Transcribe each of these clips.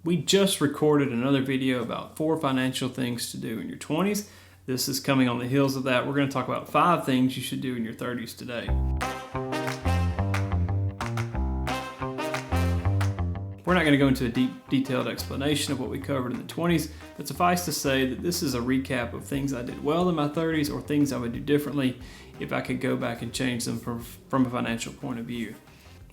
We just recorded another video about 4 financial things to do in your 20s. This is coming on the heels of that. We're going to talk about 5 things you should do in your 30s today. We're not going to go into a detailed explanation of what we covered in the 20s, but suffice to say that this is a recap of things I did well in my 30s or things I would do differently if I could go back and change them from a financial point of view.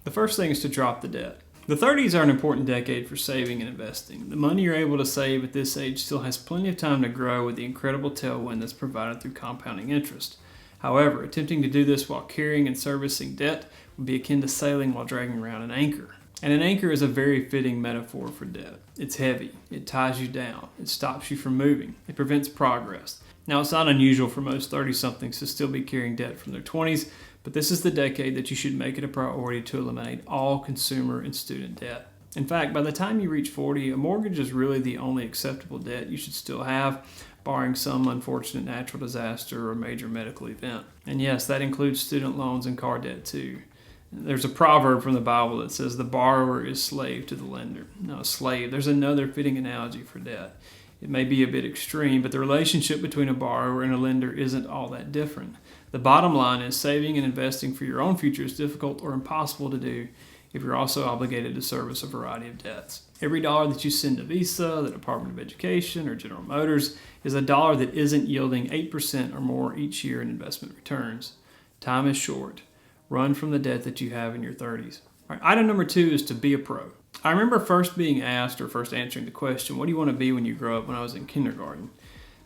The first thing is to drop the debt. The 30s are an important decade for saving and investing. The money you're able to save at this age still has plenty of time to grow with the incredible tailwind that's provided through compounding interest. However, attempting to do this while carrying and servicing debt would be akin to sailing while dragging around an anchor. And an anchor is a very fitting metaphor for debt. It's heavy, it ties you down, it stops you from moving, it prevents progress. Now, it's not unusual for most 30-somethings to still be carrying debt from their 20s, but this is the decade that you should make it a priority to eliminate all consumer and student debt. In fact, by the time you reach 40, a mortgage is really the only acceptable debt you should still have, barring some unfortunate natural disaster or major medical event. And yes, that includes student loans and car debt too. There's a proverb from the Bible that says the borrower is slave to the lender. No, slave. There's another fitting analogy for debt. It may be a bit extreme, but the relationship between a borrower and a lender isn't all that different. The bottom line is saving and investing for your own future is difficult or impossible to do if you're also obligated to service a variety of debts. Every dollar that you send to Visa, the Department of Education, or General Motors is a dollar that isn't yielding 8% or more each year in investment returns. Time is short. Run from the debt that you have in your 30s. All right, item number 2 is to be a pro. I remember first being asked or first answering the question, what do you want to be when you grow up, when I was in kindergarten?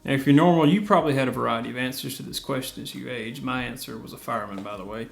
Now, if you're normal, you probably had a variety of answers to this question as you age. My answer was a fireman, by the way.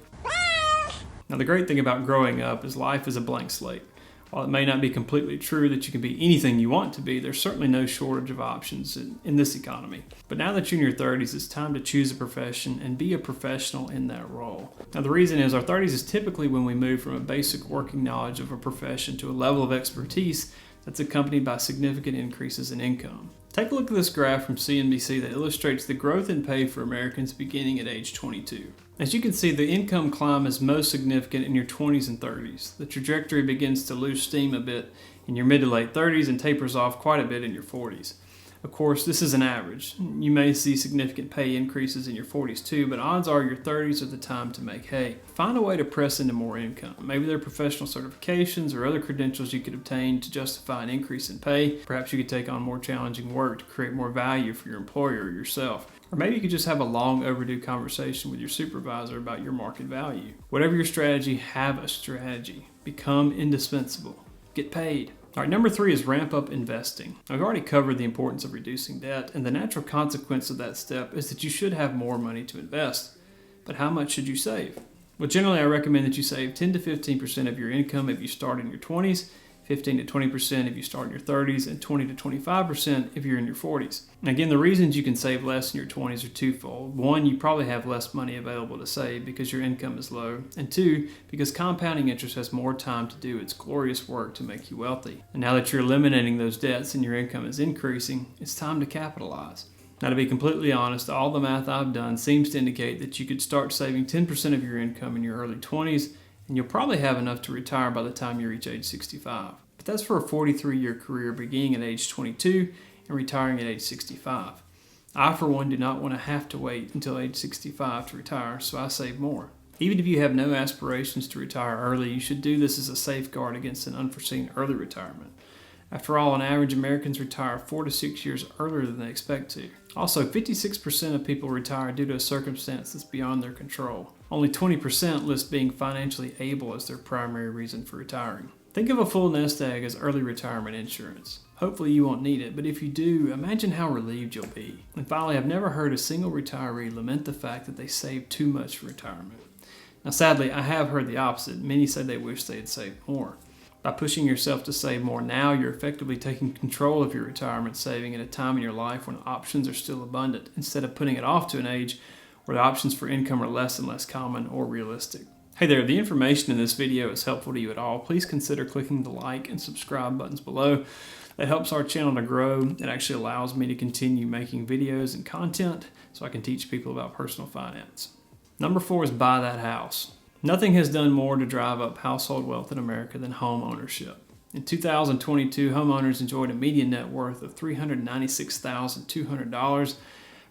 Now, the great thing about growing up is life is a blank slate. While it may not be completely true that you can be anything you want to be, there's certainly no shortage of options in this economy. But now that you're in your 30s, it's time to choose a profession and be a professional in that role. Now, the reason is our 30s is typically when we move from a basic working knowledge of a profession to a level of expertise that's accompanied by significant increases in income. Take a look at this graph from CNBC that illustrates the growth in pay for Americans beginning at age 22. As you can see, the income climb is most significant in your 20s and 30s. The trajectory begins to lose steam a bit in your mid to late 30s and tapers off quite a bit in your 40s. Of course, this is an average. You may see significant pay increases in your 40s too, but odds are your 30s are the time to make hay. Find a way to press into more income. Maybe there are professional certifications or other credentials you could obtain to justify an increase in pay. Perhaps you could take on more challenging work to create more value for your employer or yourself. Or maybe you could just have a long overdue conversation with your supervisor about your market value. Whatever your strategy, have a strategy. Become indispensable. Get paid. All right, number 3 is ramp up investing. I've already covered the importance of reducing debt, and the natural consequence of that step is that you should have more money to invest. But how much should you save? Well, generally I recommend that you save 10 to 15% of your income if you start in your 20s, 15 to 20% if you start in your 30s, and 20 to 25% if you're in your 40s. And again, the reasons you can save less in your 20s are twofold. 1, you probably have less money available to save because your income is low. And 2, because compounding interest has more time to do its glorious work to make you wealthy. And now that you're eliminating those debts and your income is increasing, it's time to capitalize. Now, to be completely honest, all the math I've done seems to indicate that you could start saving 10% of your income in your early 20s, and you'll probably have enough to retire by the time you reach age 65. But that's for a 43-year career beginning at age 22 and retiring at age 65. I, for one, do not want to have to wait until age 65 to retire, so I save more. Even if you have no aspirations to retire early, you should do this as a safeguard against an unforeseen early retirement. After all, on average, Americans retire 4 to 6 years earlier than they expect to. Also, 56% of people retire due to a circumstance that's beyond their control. Only 20% list being financially able as their primary reason for retiring. Think of a full nest egg as early retirement insurance. Hopefully you won't need it, but if you do, imagine how relieved you'll be. And finally, I've never heard a single retiree lament the fact that they saved too much for retirement. Now, sadly, I have heard the opposite. Many say they wish they had saved more. By pushing yourself to save more now, you're effectively taking control of your retirement saving at a time in your life when options are still abundant, instead of putting it off to an age where the options for income are less and less common or realistic. Hey there, the information in this video is helpful to you at all. Please consider clicking the like and subscribe buttons below. That helps our channel to grow. It actually allows me to continue making videos and content so I can teach people about personal finance. Number 4 is buy that house. Nothing has done more to drive up household wealth in America than home ownership. In 2022, homeowners enjoyed a median net worth of $396,200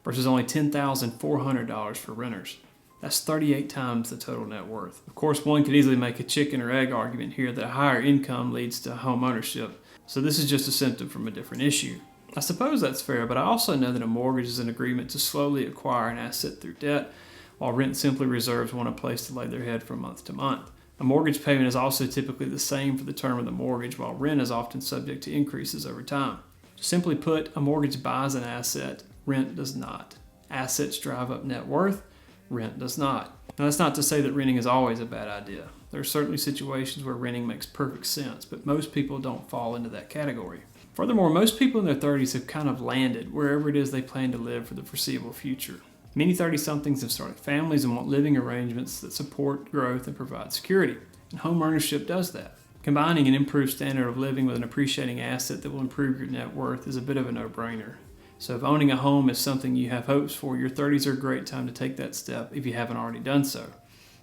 versus only $10,400 for renters. That's 38 times the total net worth. Of course, one could easily make a chicken or egg argument here that a higher income leads to home ownership, so this is just a symptom from a different issue. I suppose that's fair, but I also know that a mortgage is an agreement to slowly acquire an asset through debt, while rent simply reserves one a place to lay their head from month to month. A mortgage payment is also typically the same for the term of the mortgage, while rent is often subject to increases over time. Simply put, a mortgage buys an asset, rent does not. Assets drive up net worth, rent does not. Now, that's not to say that renting is always a bad idea. There are certainly situations where renting makes perfect sense, but most people don't fall into that category. Furthermore, most people in their 30s have kind of landed wherever it is they plan to live for the foreseeable future. Many 30-somethings have started families and want living arrangements that support growth and provide security, and home ownership does that. Combining an improved standard of living with an appreciating asset that will improve your net worth is a bit of a no-brainer. So if owning a home is something you have hopes for, your 30s are a great time to take that step if you haven't already done so.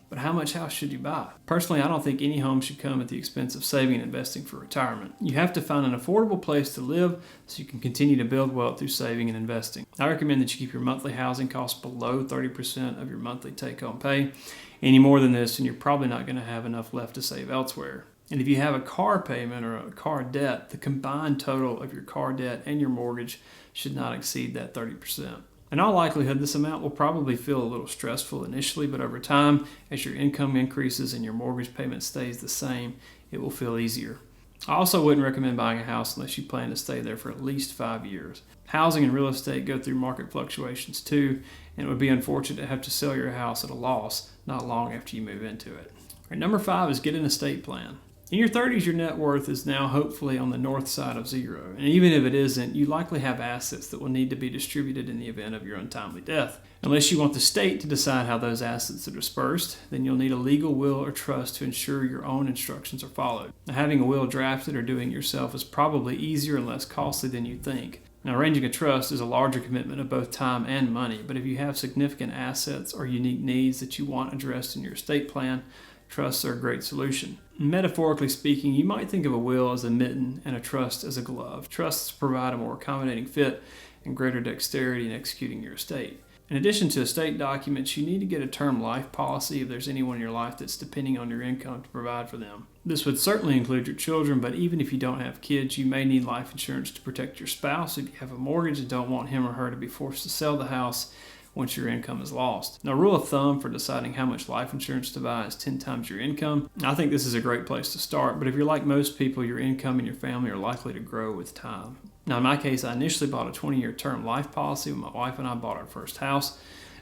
But how much house should you buy? Personally, I don't think any home should come at the expense of saving and investing for retirement. You have to find an affordable place to live so you can continue to build wealth through saving and investing. I recommend that you keep your monthly housing costs below 30% of your monthly take-home pay. Any more than this, and you're probably not going to have enough left to save elsewhere. And if you have a car payment or a car debt, the combined total of your car debt and your mortgage should not exceed that 30%. In all likelihood, this amount will probably feel a little stressful initially, but over time, as your income increases and your mortgage payment stays the same, it will feel easier. I also wouldn't recommend buying a house unless you plan to stay there for at least 5 years. Housing and real estate go through market fluctuations too, and it would be unfortunate to have to sell your house at a loss not long after you move into it. All right, number 5 is get an estate plan. In your 30s, your net worth is now hopefully on the north side of zero. And even if it isn't, you likely have assets that will need to be distributed in the event of your untimely death. Unless you want the state to decide how those assets are dispersed, then you'll need a legal will or trust to ensure your own instructions are followed. Now, having a will drafted or doing it yourself is probably easier and less costly than you think. Now, arranging a trust is a larger commitment of both time and money, but if you have significant assets or unique needs that you want addressed in your estate plan, trusts are a great solution. Metaphorically speaking, you might think of a will as a mitten and a trust as a glove. Trusts provide a more accommodating fit and greater dexterity in executing your estate. In addition to estate documents, you need to get a term life policy if there's anyone in your life that's depending on your income to provide for them. This would certainly include your children, but even if you don't have kids, you may need life insurance to protect your spouse if you have a mortgage and don't want him or her to be forced to sell the house once your income is lost. Now, rule of thumb for deciding how much life insurance to buy is 10 times your income. I think this is a great place to start, but if you're like most people, your income and your family are likely to grow with time. Now, in my case, I initially bought a 20-year term life policy when my wife and I bought our first house.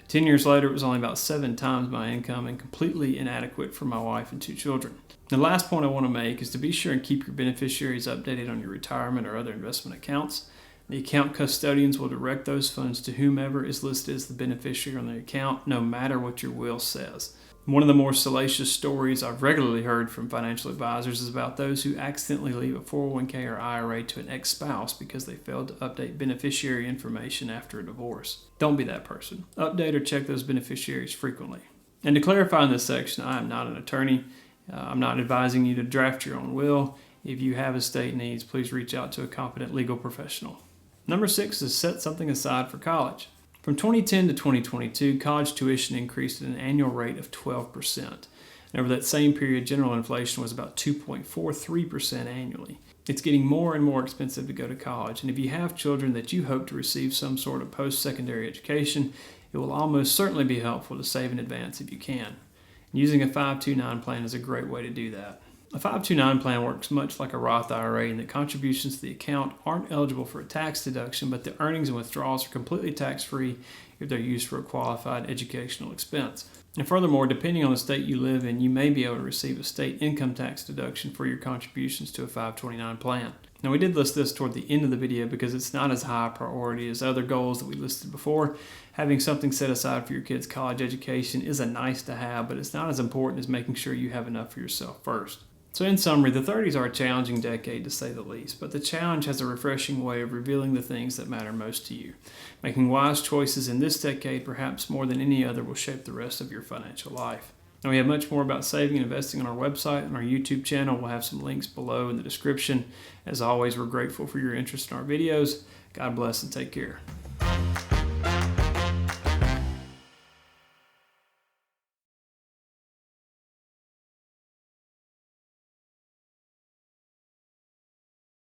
10 years later, it was only about 7 times my income and completely inadequate for my wife and 2 children. The last point I want to make is to be sure and keep your beneficiaries updated on your retirement or other investment accounts. The account custodians will direct those funds to whomever is listed as the beneficiary on the account, no matter what your will says. One of the more salacious stories I've regularly heard from financial advisors is about those who accidentally leave a 401k or IRA to an ex-spouse because they failed to update beneficiary information after a divorce. Don't be that person. Update or check those beneficiaries frequently. And to clarify in this section, I am not an attorney. I'm not advising you to draft your own will. If you have estate needs, please reach out to a competent legal professional. Number 6 is set something aside for college. From 2010 to 2022, college tuition increased at an annual rate of 12%. And over that same period, general inflation was about 2.43% annually. It's getting more and more expensive to go to college, and if you have children that you hope to receive some sort of post-secondary education, it will almost certainly be helpful to save in advance if you can. And using a 529 plan is a great way to do that. A 529 plan works much like a Roth IRA in that contributions to the account aren't eligible for a tax deduction, but the earnings and withdrawals are completely tax-free if they're used for a qualified educational expense. And furthermore, depending on the state you live in, you may be able to receive a state income tax deduction for your contributions to a 529 plan. Now, we did list this toward the end of the video because it's not as high a priority as other goals that we listed before. Having something set aside for your kids' college education is a nice to have, but it's not as important as making sure you have enough for yourself first. So in summary, the 30s are a challenging decade to say the least, but the challenge has a refreshing way of revealing the things that matter most to you. Making wise choices in this decade, perhaps more than any other, will shape the rest of your financial life. And we have much more about saving and investing on our website and our YouTube channel. We'll have some links below in the description. As always, we're grateful for your interest in our videos. God bless and take care.